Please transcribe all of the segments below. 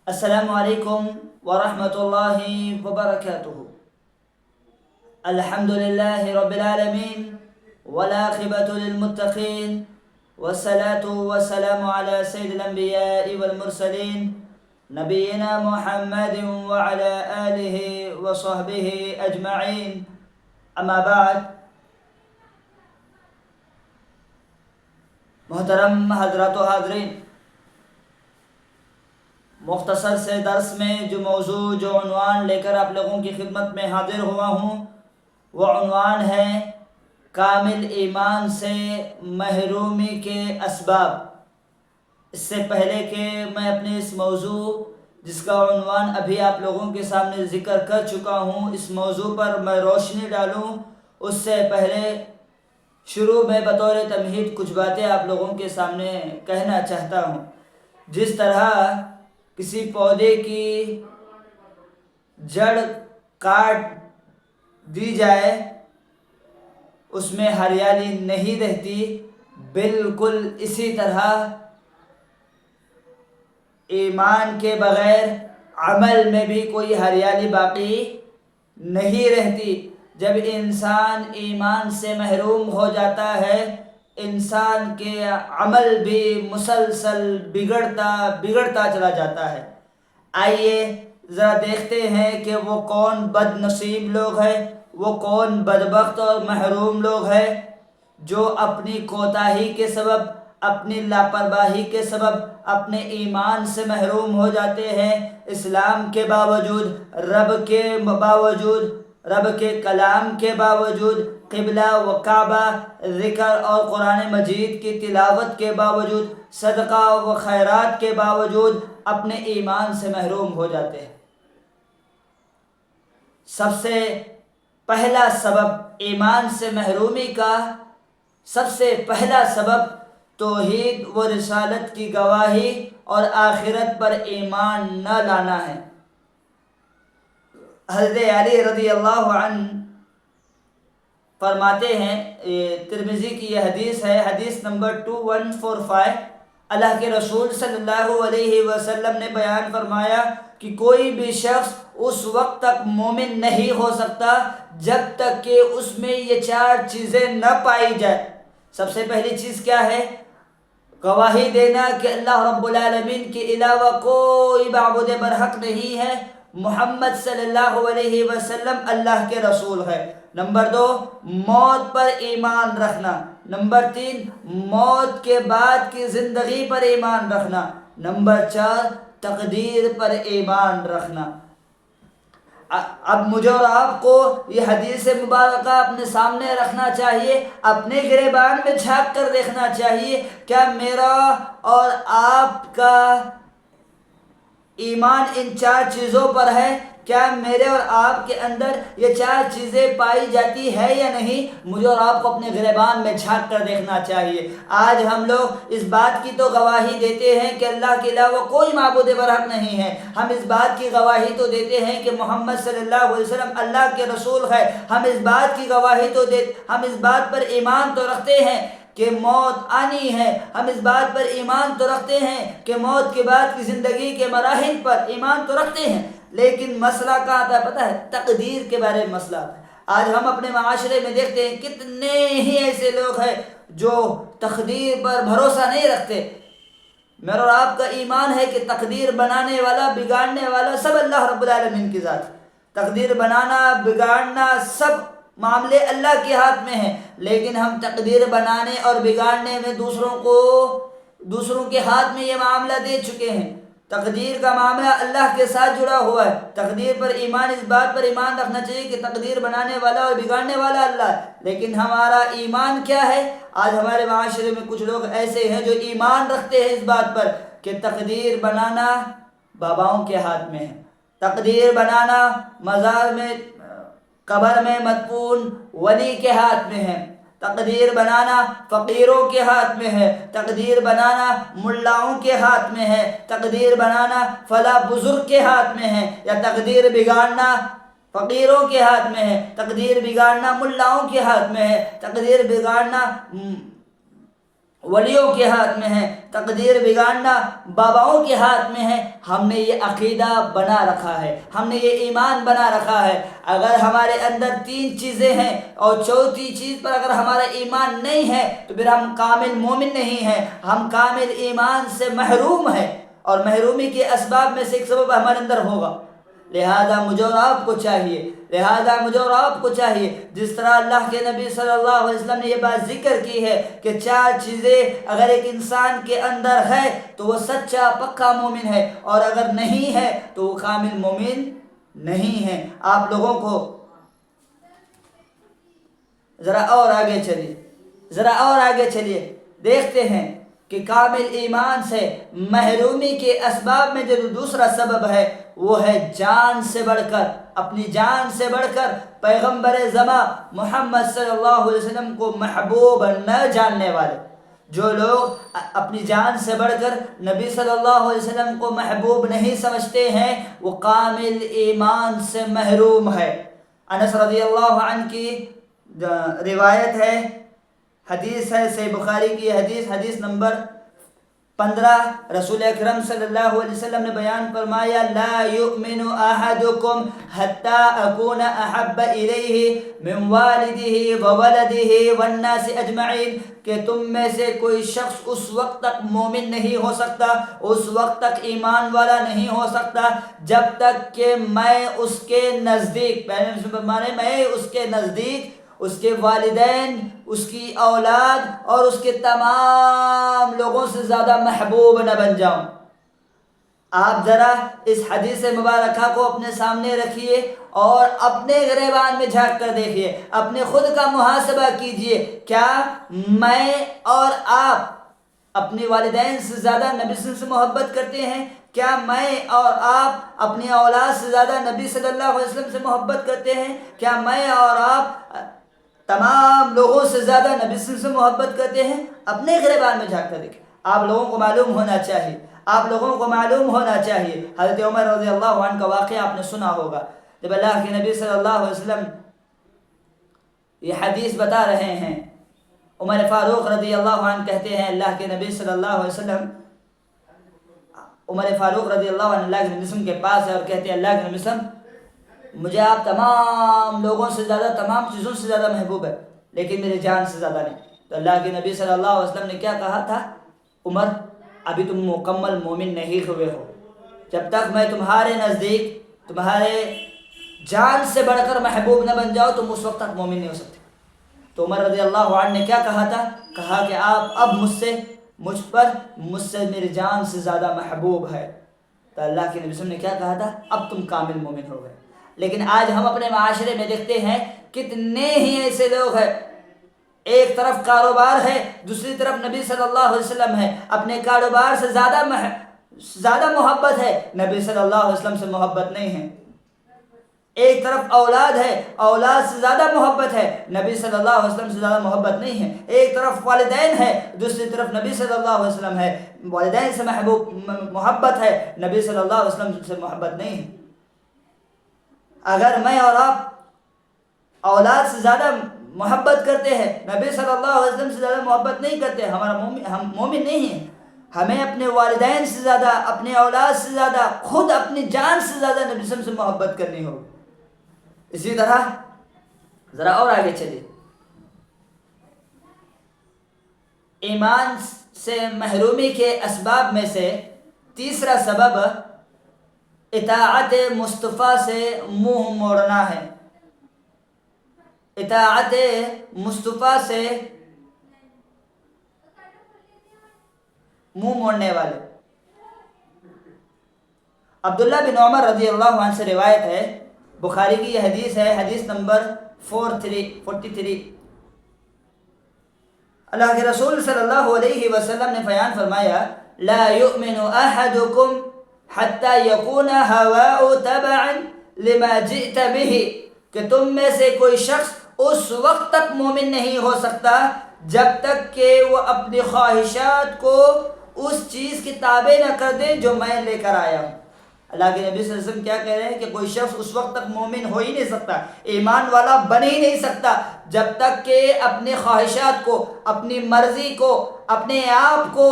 السلام علیکم ورحمۃ اللہ وبرکاتہ۔ الحمد للہ رب العالمین والعاقبۃ للمتقین والصلاة والسلام علی سید الانبیاء والمرسلین نبینا محمد وعلی آلہ وصحبہ اجمعین، اما بعد۔ محترم حضرات و حاضرین، مختصر سے درس میں جو عنوان لے کر آپ لوگوں کی خدمت میں حاضر ہوا ہوں، وہ عنوان ہے کامل ایمان سے محرومی کے اسباب۔ اس سے پہلے کہ میں اپنے اس موضوع جس کا عنوان ابھی آپ لوگوں کے سامنے ذکر کر چکا ہوں، اس موضوع پر میں روشنی ڈالوں، اس سے پہلے شروع میں بطور تمہید کچھ باتیں آپ لوگوں کے سامنے کہنا چاہتا ہوں۔ جس طرح کسی پودے کی جڑ کاٹ دی جائے اس میں ہریالی نہیں رہتی، بالکل اسی طرح ایمان کے بغیر عمل میں بھی کوئی ہریالی باقی نہیں رہتی۔ جب انسان ایمان سے محروم ہو جاتا ہے، انسان کے عمل بھی مسلسل بگڑتا چلا جاتا ہے۔ آئیے ذرا دیکھتے ہیں کہ وہ کون بد نصیب لوگ ہیں، وہ کون بدبخت اور محروم لوگ ہیں جو اپنی کوتاہی کے سبب، اپنی لاپرواہی کے سبب اپنے ایمان سے محروم ہو جاتے ہیں۔ اسلام کے باوجود، رب کے کلام کے باوجود، قبلہ و کعبہ، ذکر اور قرآن مجید کی تلاوت کے باوجود، صدقہ و خیرات کے باوجود اپنے ایمان سے محروم ہو جاتے ہیں۔ سب سے پہلا سبب ایمان سے محرومی کا، سب سے پہلا سبب توحید و رسالت کی گواہی اور آخرت پر ایمان نہ لانا ہے۔ حضرت علی رضی اللہ عنہ فرماتے ہیں، ترمذی کی یہ حدیث ہے، حدیث نمبر 2145، اللہ کے رسول صلی اللہ علیہ وسلم نے بیان فرمایا کہ کوئی بھی شخص اس وقت تک مومن نہیں ہو سکتا جب تک کہ اس میں یہ 4 چیزیں نہ پائی جائے۔ سب سے پہلی چیز کیا ہے؟ گواہی دینا کہ اللہ رب العالمین کے علاوہ کوئی معبود برحق نہیں ہے، محمد صلی اللہ علیہ وسلم اللہ کے رسول ہے۔ نمبر 2، موت پر ایمان رکھنا۔ نمبر 3، موت کے بعد کی زندگی پر ایمان رکھنا۔ نمبر 4، تقدیر پر ایمان رکھنا۔ اب مجھے اور آپ کو یہ حدیث مبارکہ اپنے سامنے رکھنا چاہیے، اپنے گریبان میں جھانک کر دیکھنا چاہیے، کیا میرا اور آپ کا ایمان ان 4 چیزوں پر ہے؟ کیا میرے اور آپ کے اندر یہ 4 چیزیں پائی جاتی ہے یا نہیں؟ مجھے اور آپ کو اپنے گریبان میں جھانک کر دیکھنا چاہیے۔ آج ہم لوگ اس بات کی تو گواہی دیتے ہیں کہ اللہ کے علاوہ کوئی معبود برحق نہیں ہے، ہم اس بات کی گواہی تو دیتے ہیں کہ محمد صلی اللہ علیہ وسلم اللہ کے رسول ہے، ہم اس بات کی گواہی تو ہم اس بات پر ایمان تو رکھتے ہیں کہ موت آنی ہے، ہم اس بات پر ایمان تو رکھتے ہیں کہ موت کے بعد کی زندگی کے مراحل پر ایمان تو رکھتے ہیں، لیکن مسئلہ کہاں آتا ہے پتہ ہے؟ تقدیر کے بارے میں مسئلہ آتا ہے۔ آج ہم اپنے معاشرے میں دیکھتے ہیں کتنے ہی ایسے لوگ ہیں جو تقدیر پر بھروسہ نہیں رکھتے۔ میرا اور آپ کا ایمان ہے کہ تقدیر بنانے والا، بگاڑنے والا سب اللہ رب العالمین کی ذات ہے۔ تقدیر بنانا، بگاڑنا سب معاملے اللہ کے ہاتھ میں ہیں، لیکن ہم تقدیر بنانے اور بگاڑنے میں دوسروں کے ہاتھ میں یہ معاملہ دے چکے ہیں۔ تقدیر کا معاملہ اللہ کے ساتھ جڑا ہوا ہے۔ تقدیر پر ایمان، اس بات پر ایمان رکھنا چاہیے کہ تقدیر بنانے والا اور بگاڑنے والا اللہ ہے، لیکن ہمارا ایمان کیا ہے؟ آج ہمارے معاشرے میں کچھ لوگ ایسے ہیں جو ایمان رکھتے ہیں اس بات پر کہ تقدیر بنانا باباؤں کے ہاتھ میں ہے، تقدیر بنانا مزار میں، قبر میں مدفون ولی کے ہاتھ میں ہے، تقدیر بنانا فقیروں کے ہاتھ میں ہے، تقدیر بنانا ملاؤں کے ہاتھ میں ہے، تقدیر بنانا فلاں بزرگ کے ہاتھ میں ہے، یا تقدیر بگاڑنا فقیروں کے ہاتھ میں ہے، تقدیر بگاڑنا ملاؤں کے ہاتھ میں ہے، تقدیر بگاڑنا ولیوں کے ہاتھ میں ہے، تقدیر بگاڑنا باباؤں کے ہاتھ میں ہے۔ ہم نے یہ عقیدہ بنا رکھا ہے، ہم نے یہ ایمان بنا رکھا ہے۔ اگر ہمارے اندر تین چیزیں ہیں اور چوتھی چیز پر اگر ہمارا ایمان نہیں ہے تو پھر ہم کامل مومن نہیں ہیں، ہم کامل ایمان سے محروم ہیں، اور محرومی کے اسباب میں سے ایک سبب ہمارے اندر ہوگا۔ لہذا مجھے اور آپ کو چاہیے جس طرح اللہ کے نبی صلی اللہ علیہ وسلم نے یہ بات ذکر کی ہے کہ چار چیزیں اگر ایک انسان کے اندر ہے تو وہ سچا پکا مومن ہے، اور اگر نہیں ہے تو وہ کامل مومن نہیں ہے۔ آپ لوگوں کو ذرا اور آگے چلیے دیکھتے ہیں کہ کامل ایمان سے محرومی کے اسباب میں جو دوسرا سبب ہے وہ ہے اپنی جان سے بڑھ کر پیغمبر زمان محمد صلی اللہ علیہ وسلم کو محبوب نہ جاننے والے۔ جو لوگ اپنی جان سے بڑھ کر نبی صلی اللہ علیہ وسلم کو محبوب نہیں سمجھتے ہیں وہ کامل ایمان سے محروم ہے۔ انس رضی اللہ عنہ کی روایت ہے، حدیث ہے صحیح بخاری کی حدیث نمبر 15، رسول اکرم صلی اللہ علیہ وسلم نے بیان فرمایا، لا یؤمن احدکم حتی اکون احب الیہ من والدہ وولدہ والناس اجمعین، کہ تم میں سے کوئی شخص اس وقت تک مومن نہیں ہو سکتا، اس وقت تک ایمان والا نہیں ہو سکتا جب تک کہ میں اس کے نزدیک اس کے والدین، اس کی اولاد اور اس کے تمام لوگوں سے زیادہ محبوب نہ بن جاؤں۔ آپ ذرا اس حدیث مبارکہ کو اپنے سامنے رکھیے اور اپنے گریبان میں جھانک کر دیکھیے، اپنے خود کا محاسبہ کیجئے، کیا میں اور آپ اپنے والدین سے زیادہ نبی صلی اللہ علیہ وسلم سے محبت کرتے ہیں؟ کیا میں اور آپ اپنی اولاد سے زیادہ نبی صلی اللہ علیہ وسلم سے محبت کرتے ہیں؟ کیا میں اور آپ تمام لوگوں سے زیادہ نبی صلی اللہ علیہ وسلم سے محبت کرتے ہیں؟ اپنے گریبان میں جھانک کر دیکھیں۔ آپ لوگوں کو معلوم ہونا چاہیے حضرت عمر رضی اللہ عنہ کا واقعہ آپ نے سنا ہوگا، جب اللہ کے نبی صلی اللہ علیہ وسلم یہ حدیث بتا رہے ہیں، عمر فاروق رضی اللہ عنہ کہتے ہیں اللہ کے نبی صلی اللہ علیہ وسلم، عمر فاروق رضی اللہ عنہ اللہ کے نبی صلی اللہ علیہ وسلم کے پاس ہے اور کہتے ہیں اللہ کے نبی صلی اللہ علیہ وسلم، مجھے آپ تمام لوگوں سے زیادہ، تمام چیزوں سے زیادہ محبوب ہے، لیکن میری جان سے زیادہ نہیں۔ تو اللہ کے نبی صلی اللہ علیہ وسلم نے کیا کہا تھا؟ عمر، ابھی تم مکمل مومن نہیں ہوئے ہو، جب تک میں تمہارے نزدیک تمہارے جان سے بڑھ کر محبوب نہ بن جاؤ تم اس وقت تک مومن نہیں ہو سکتے۔ تو عمر رضی اللہ عنہ نے کیا کہا تھا؟ کہا کہ آپ اب مجھ سے میری جان سے زیادہ محبوب ہے۔ تو اللہ کے نبی صلی اللہ علیہ وسلم نے کیا کہا تھا؟ اب تم کامل مومن ہو گئے۔ لیکن آج ہم اپنے معاشرے میں دیکھتے ہیں کتنے ہی ایسے لوگ ہیں، ایک طرف کاروبار ہے، دوسری طرف نبی صلی اللہ علیہ وسلم ہے، اپنے کاروبار سے زیادہ محبت ہے، نبی صلی اللہ علیہ وسلم سے محبت نہیں ہے۔ ایک طرف اولاد ہے، اولاد سے زیادہ محبت ہے، نبی صلی اللہ علیہ وسلم سے زیادہ محبت نہیں ہے۔ ایک طرف والدین ہے، دوسری طرف نبی صلی اللہ علیہ وسلم ہے، والدین سے محبت ہے، نبی صلی اللہ علیہ وسلم سے محبت نہیں ہے۔ اگر میں اور آپ اولاد سے زیادہ محبت کرتے ہیں، نبی صلی اللہ علیہ وسلم سے زیادہ محبت نہیں کرتے، ہم مومن نہیں ہیں۔ ہمیں اپنے والدین سے زیادہ، اپنے اولاد سے زیادہ، خود اپنی جان سے زیادہ نبی صلی اللہ علیہ وسلم سے محبت کرنی ہوگی۔ اسی طرح ذرا اور آگے چلیے، ایمان سے محرومی کے اسباب میں سے تیسرا سبب اطاعت مصطفیٰ سے منہ موڑنا ہے۔ اطاعت مصطفیٰ سے منہ موڑنے والے۔ عبداللہ بن عمر رضی اللہ عنہ سے روایت ہے، بخاری کی یہ حدیث ہے، حدیث نمبر 43۔ اللہ کے رسول صلی اللہ علیہ وسلم نے بیان فرمایا، لا یؤمن احدکم حتی یکون ہواؤ تبعا لما جئت به، کہ تم میں سے کوئی شخص اس وقت تک مومن نہیں ہو سکتا جب تک کہ وہ اپنی خواہشات کو اس چیز کی تابع نہ کر دے جو میں لے کر آیا ہوں۔ اللہ کے نبی صلی اللہ علیہ وسلم کیا کہہ رہے ہیں کہ کوئی شخص اس وقت تک مومن ہو ہی نہیں سکتا، ایمان والا بن ہی نہیں سکتا، جب تک کہ اپنے خواہشات کو، اپنی مرضی کو، اپنے آپ کو،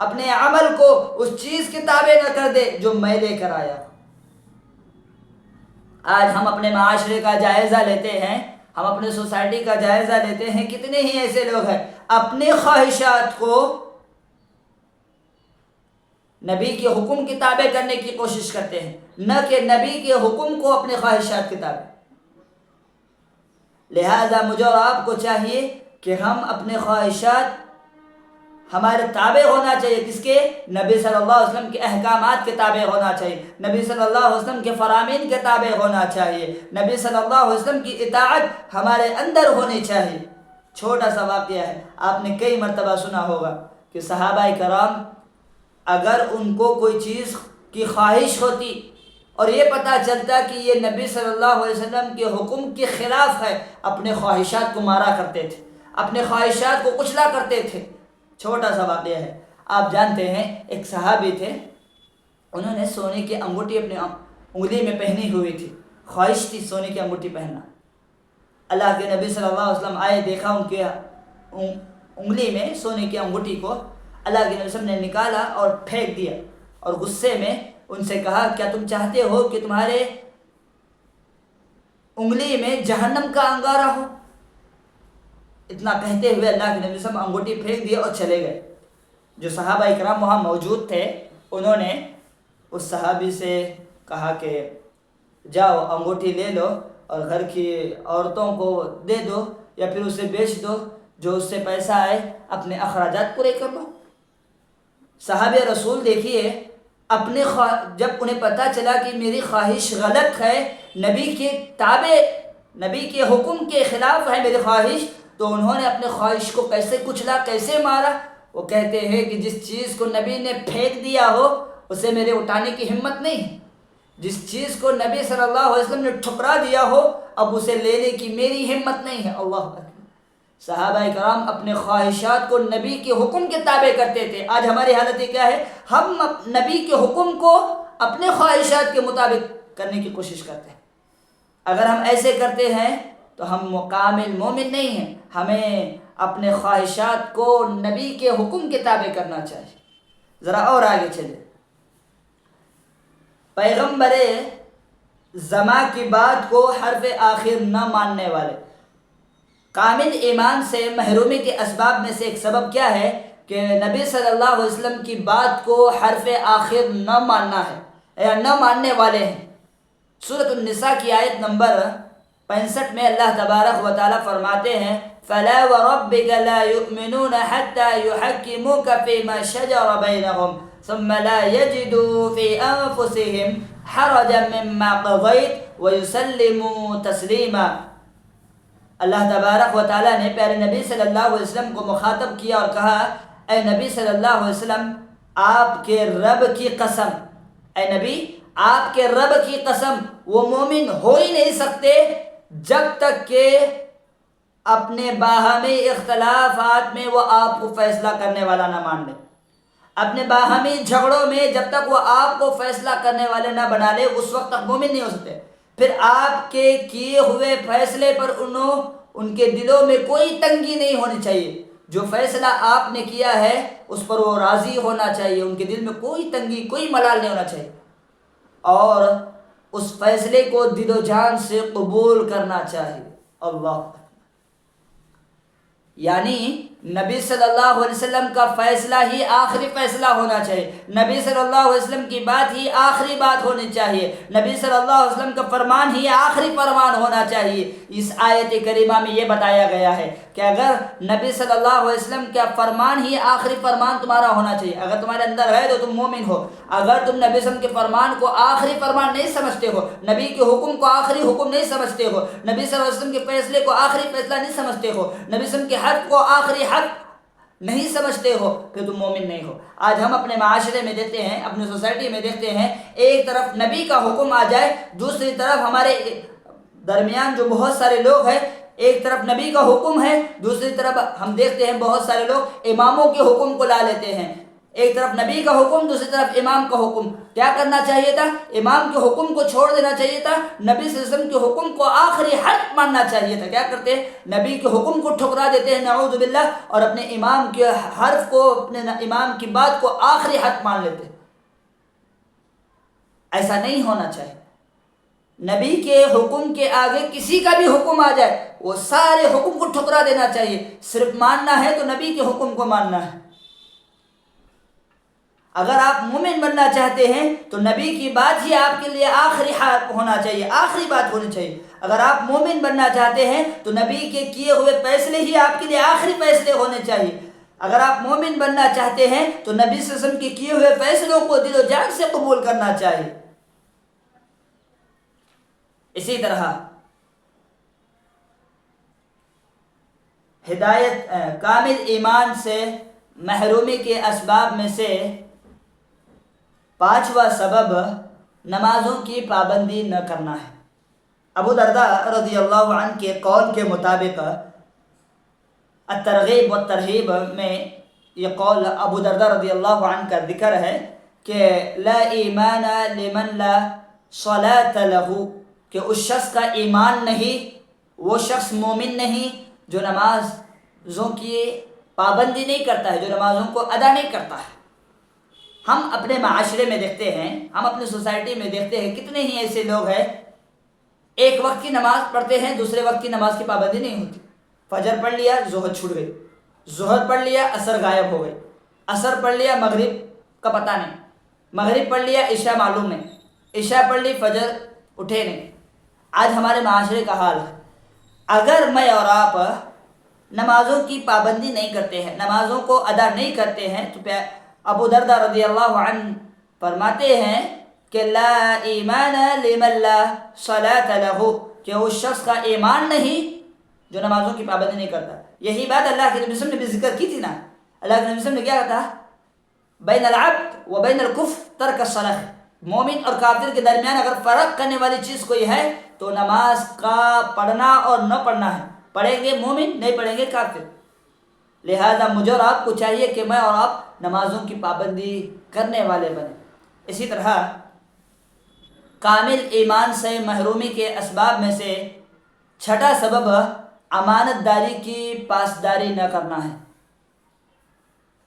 اپنے عمل کو اس چیز کے تابع نہ کر دے جو میں لے کر آیا۔ آج ہم اپنے معاشرے کا جائزہ لیتے ہیں، ہم اپنے سوسائٹی کا جائزہ لیتے ہیں، کتنے ہی ایسے لوگ ہیں اپنے خواہشات کو نبی کے حکم کے تابع کرنے کی کوشش کرتے ہیں، نہ کہ نبی کے حکم کو اپنے خواہشات کے تابع۔ لہذا مجھے اور آپ کو چاہیے کہ ہم اپنے خواہشات ہمارے تابع ہونا چاہیے، کس کے؟ نبی صلی اللہ علیہ وسلم کے احکامات کے تابع ہونا چاہیے، نبی صلی اللہ علیہ وسلم کے فرامین کے تابع ہونا چاہیے، نبی صلی اللہ علیہ وسلم کی اطاعت ہمارے اندر ہونی چاہیے۔ چھوٹا سا واقعہ ہے، آپ نے کئی مرتبہ سنا ہوگا کہ صحابہ کرام اگر ان کو کوئی چیز کی خواہش ہوتی اور یہ پتہ چلتا کہ یہ نبی صلی اللہ علیہ وسلم کے حکم کے خلاف ہے، اپنے خواہشات کو مارا کرتے تھے، اپنے خواہشات کو کچلا کرتے تھے۔ چھوٹا سا واقعہ ہے، آپ جانتے ہیں ایک صحابی تھے، انہوں نے سونے کی انگوٹھی اپنے انگلی میں پہنی ہوئی تھی، خواہش تھی سونے کی انگوٹھی پہننا۔ اللہ کے نبی صلی اللہ علیہ وسلم آئے، دیکھا ان کے انگلی میں سونے کی انگوٹھی کو، اللہ کے نبی صلی اللہ علیہ وسلم نے نکالا اور پھینک دیا، اور غصے میں ان سے کہا کیا تم چاہتے ہو کہ تمہارے انگلی میں جہنم کا انگارہ ہو؟ اتنا کہتے ہوئے اللہ کے نبی صلی اللہ علیہ وسلم انگوٹھی پھینک دیے اور چلے گئے۔ جو صحابہ اکرام وہاں موجود تھے انہوں نے اس صحابی سے کہا کہ جاؤ انگوٹھی لے لو اور گھر کی عورتوں کو دے دو یا پھر اسے بیچ دو، جو اس سے پیسہ آئے اپنے اخراجات پورے کر لو۔ صحابہ رسول دیکھیے جب انہیں پتہ چلا کہ میری خواہش غلط ہے، نبی کے تابع، نبی کے حکم کے خلاف ہے میری خواہش، تو انہوں نے اپنے خواہش کو کیسے کچلا، کیسے مارا؟ وہ کہتے ہیں کہ جس چیز کو نبی نے پھینک دیا ہو اسے میرے اٹھانے کی ہمت نہیں ہے، جس چیز کو نبی صلی اللہ علیہ وسلم نے ٹھکرا دیا ہو اب اسے لینے کی میری ہمت نہیں ہے۔ اللہ اکبر۔ صحابہ کرام اپنے خواہشات کو نبی کے حکم کے تابع کرتے تھے۔ آج ہماری حالت کیا ہے؟ ہم نبی کے حکم کو اپنے خواہشات کے مطابق کرنے کی کوشش کرتے ہیں۔ اگر ہم ایسے کرتے ہیں تو ہم کامل مومن نہیں ہیں، ہمیں اپنے خواہشات کو نبی کے حکم کے تابع کرنا چاہیے۔ ذرا اور آگے چلے، پیغمبر زماں کی بات کو حرف آخر نہ ماننے والے، کامل ایمان سے محرومی کے اسباب میں سے ایک سبب کیا ہے کہ نبی صلی اللہ علیہ وسلم کی بات کو حرف آخر نہ ماننا ہے یا نہ ماننے والے ہیں۔ سورۃ النساء کی آیت نمبر 65 میں اللہ تبارک و تعالیٰ فرماتے ہیں فَلَا وَرَبِّكَ لَا يُؤْمِنُونَ حَتَّى يُحَكِّمُوكَ فِي مَا شَجَرَ بَيْنَهُمْ ثُمَّ لَا يَجِدُوا فِي أَنفُسِهِمْ حَرَجًا مِّمَّا قَضَيْتَ وَيُسَلِّمُوا تَسْلِيمًا۔ اللہ تبارک و تعالیٰ نے پیارے نبی صلی اللہ علیہ وسلم کو مخاطب کیا اور کہا اے نبی صلی اللہ علیہ وسلم، آپ کے رب کی قسم، اے نبی آپ کے رب کی قسم، وہ مومن ہو ہی نہیں سکتے جب تک کہ اپنے باہمی اختلافات میں وہ آپ کو فیصلہ کرنے والا نہ مان لے، اپنے باہمی جھگڑوں میں جب تک وہ آپ کو فیصلہ کرنے والے نہ بنا لے اس وقت تک مومن نہیں ہو سکتے۔ پھر آپ کے کیے ہوئے فیصلے پر ان کے دلوں میں کوئی تنگی نہیں ہونی چاہیے، جو فیصلہ آپ نے کیا ہے اس پر وہ راضی ہونا چاہیے، ان کے دل میں کوئی تنگی، کوئی ملال نہیں ہونا چاہیے، اور اس فیصلے کو دل و جان سے قبول کرنا چاہیے۔ اللہ، یعنی نبی صلی اللہ علیہ وسلم کا فیصلہ ہی آخری فیصلہ ہونا چاہیے، نبی صلی اللہ علیہ وسلم کی بات ہی آخری بات ہونی چاہیے، نبی صلی اللہ علیہ وسلم کا فرمان ہی آخری فرمان ہونا چاہیے۔ اس آیت کریمہ میں یہ بتایا گیا ہے کہ اگر نبی صلی اللہ علیہ وسلم کا فرمان ہی آخری فرمان تمہارا ہونا چاہیے، اگر تمہارے اندر ہے تو تم مومن ہو۔ اگر تم نبی صلی اللہ علیہ وسلم کے فرمان کو آخری فرمان نہیں سمجھتے ہو، نبی کے حکم کو آخری حکم نہیں سمجھتے ہو، نبی صلی اللہ علیہ وسلم کے فیصلے کو آخری فیصلہ نہیں سمجھتے ہو، نبی صلی اللہ علیہ وسلم کے حق کو آخری حق نہیں سمجھتے ہو، پھر تم مومن نہیں ہو۔ آج ہم اپنے معاشرے میں دیکھتے ہیں، اپنے سوسائٹی میں دیکھتے ہیں، ایک طرف نبی کا حکم آ جائے، دوسری طرف ہمارے درمیان جو بہت سارے لوگ ہیں، ایک طرف نبی کا حکم ہے، دوسری طرف ہم دیکھتے ہیں بہت سارے لوگ اماموں کے حکم کو لا لیتے ہیں، ایک طرف نبی کا حکم، دوسری طرف امام کا حکم. کیا کرنا چاہیے تھا؟ امام کے حکم کو چھوڑ دینا چاہیے تھا، نبی صلی اللہ علیہ وسلم کے حکم کو آخری حد ماننا چاہیے تھا. کیا کرتے ہیں؟ نبی کے حکم کو ٹھکرا دیتے ہیں نعوذ باللہ، اور اپنے امام کے حرف کو، اپنے امام کی بات کو آخری حد مان لیتے ہیں. ایسا نہیں ہونا چاہیے. نبی کے حکم کے آگے کسی کا بھی حکم آ جائے وہ سارے حکم کو ٹھکرا دینا چاہیے. صرف ماننا ہے تو نبی کے حکم کو ماننا ہے. اگر آپ مومن بننا چاہتے ہیں تو نبی کی بات ہی آپ کے لیے آخری ہونا چاہیے، آخری بات ہونی چاہیے. اگر آپ مومن بننا چاہتے ہیں تو نبی کے کیے ہوئے فیصلے ہی آپ کے لیے آخری فیصلے ہونے چاہیے. اگر آپ مومن بننا چاہتے ہیں تو نبی صلی اللہ علیہ وسلم کے کیے ہوئے فیصلوں کو دل و جان سے قبول کرنا چاہیے. اسی طرح ہدایت کامل ایمان سے محرومی کے اسباب میں سے 5واں سبب نمازوں کی پابندی نہ کرنا ہے. ابو درداء رضی اللہ عنہ کے قول کے مطابق الترغیب والترہیب میں یہ قول ابو درداء رضی اللہ عنہ کا ذکر ہے کہ لا ایمان لمن لا صلاۃ لہ، کہ اس شخص کا ایمان نہیں، وہ شخص مومن نہیں جو نمازوں کی پابندی نہیں کرتا ہے، جو نمازوں کو ادا نہیں کرتا ہے. ہم اپنے معاشرے میں دیکھتے ہیں، ہم اپنی سوسائٹی میں دیکھتے ہیں کتنے ہی ایسے لوگ ہیں ایک وقت کی نماز پڑھتے ہیں، دوسرے وقت کی نماز کی پابندی نہیں ہوتی. فجر پڑھ لیا، ظہر چھوٹ گئی، ظہر پڑھ لیا، عصر غائب ہو گئی، عصر پڑھ لیا، مغرب کا پتہ نہیں، مغرب پڑھ لیا، عشاء معلوم نہیں، عشاء پڑھ لی، فجر اٹھے نہیں. آج ہمارے معاشرے کا حال ہے. اگر میں اور آپ نمازوں کی پابندی نہیں کرتے ہیں، نمازوں کو ادا نہیں کرتے ہیں، تو ابو درداء رضی اللہ عنہ فرماتے ہیں کہ لا ایمان لمن لا صلاۃ لہ، کہ اس شخص کا ایمان نہیں جو نمازوں کی پابندی نہیں کرتا. یہی بات اللہ کے نبی صلی اللہ علیہ وسلم نے بھی ذکر کی تھی نا. اللہ کے نبی صلی اللہ علیہ وسلم نے کیا کہا؟ بین العبد و بین الکفر ترک الصلاۃ. مومن اور کافر کے درمیان اگر فرق کرنے والی چیز کوئی ہے تو نماز کا پڑھنا اور نہ پڑھنا ہے. پڑھیں گے مومن، نہیں پڑھیں گے کافر. لہذا مجھے اور آپ کو چاہیے کہ میں اور آپ نمازوں کی پابندی کرنے والے بنیں. اسی طرح کامل ایمان سے محرومی کے اسباب میں سے 6واں سبب امانت داری کی پاسداری نہ کرنا ہے.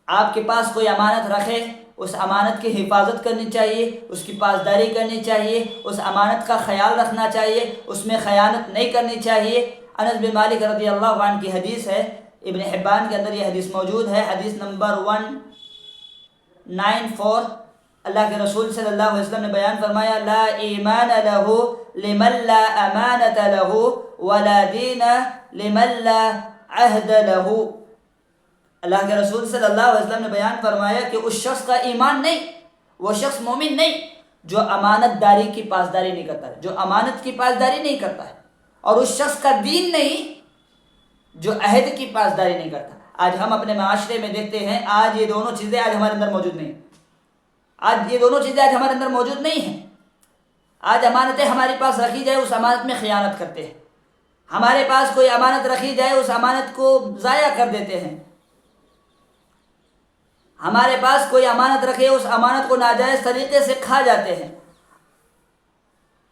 آپ کے پاس کوئی امانت رکھے، اس امانت کی حفاظت کرنی چاہیے، اس کی پاسداری کرنی چاہیے، اس امانت کا خیال رکھنا چاہیے، اس میں خیانت نہیں کرنی چاہیے. انس بن مالک رضی اللہ عنہ کی حدیث ہے، ابن حبان کے اندر یہ حدیث موجود ہے، حدیث نمبر 194. اللہ کے رسول صلی اللہ علیہ وسلم نے بیان فرمایا لا ایمان لہ لمن لا امانت لہ ولا دین لمن لا عہد لہ. اللہ کے رسول صلی اللہ علیہ وسلم نے بیان فرمایا کہ اس شخص کا ایمان نہیں، وہ شخص مومن نہیں جو امانت داری کی پاسداری نہیں کرتا ہے، جو امانت کی پاسداری نہیں کرتا ہے، اور اس شخص کا دین نہیں جو عہد کی پاسداری نہیں کرتا. آج ہم اپنے معاشرے میں دیکھتے ہیں، آج یہ دونوں چیزیں آج ہمارے اندر موجود نہیں. آج یہ دونوں چیزیں آج ہمارے اندر موجود نہیں ہیں. آج امانتیں ہمارے پاس رکھی جائے، اس امانت میں خیانت کرتے ہیں. ہمارے پاس کوئی امانت رکھی جائے، اس امانت کو ضائع کر دیتے ہیں. ہمارے پاس کوئی امانت رکھے، اس امانت کو ناجائز طریقے سے کھا جاتے ہیں.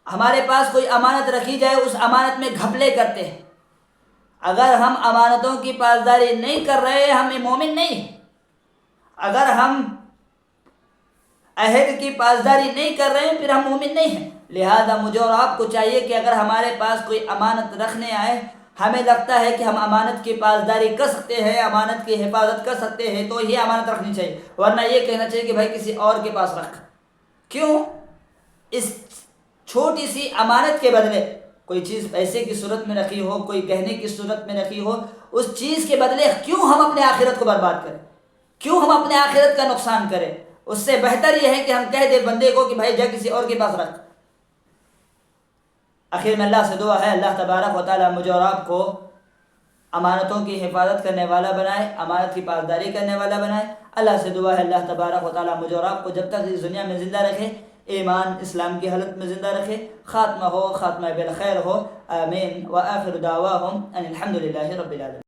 ہمارے پاس کوئی امانت رکھی جائے، اس امانت میں گھپلے کرتے ہیں. اگر ہم امانتوں کی پاسداری نہیں کر رہے، ہم مومن نہیں ہیں. اگر ہم عہد کی پاسداری نہیں کر رہے ہیں، پھر ہم مومن نہیں ہیں. لہذا مجھے اور آپ کو چاہیے کہ اگر ہمارے پاس کوئی امانت رکھنے آئے، ہمیں لگتا ہے کہ ہم امانت کی پاسداری کر سکتے ہیں، امانت کی حفاظت کر سکتے ہیں، تو یہ امانت رکھنی چاہیے. ورنہ یہ کہنا چاہیے کہ بھائی کسی اور کے پاس رکھ. کیوں؟ اس چھوٹی سی امانت کے بدلے کوئی چیز پیسے کی صورت میں رکھی ہو، کوئی گہنے کی صورت میں رکھی ہو، اس چیز کے بدلے کیوں ہم اپنے آخرت کو برباد کریں؟ کیوں ہم اپنے آخرت کا نقصان کریں؟ اس سے بہتر یہ ہے کہ ہم کہہ دیں بندے کو کہ بھائی جا کسی اور کے پاس رکھ. آخر میں اللہ سے دعا ہے اللہ تبارک و تعالی مجھے اور آپ کو امانتوں کی حفاظت کرنے والا بنائے، امانت کی پاسداری کرنے والا بنائے. اللہ سے دعا ہے اللہ تبارک و تعالی مجھے اور آپ کو جب تک اس دنیا میں زندہ رکھے، ایمان اسلام کی حالت میں زندہ رکھے، خاتمہ بالخیر ہو. آمین. وآخر دعواہم ان الحمد للہ رب العالمین.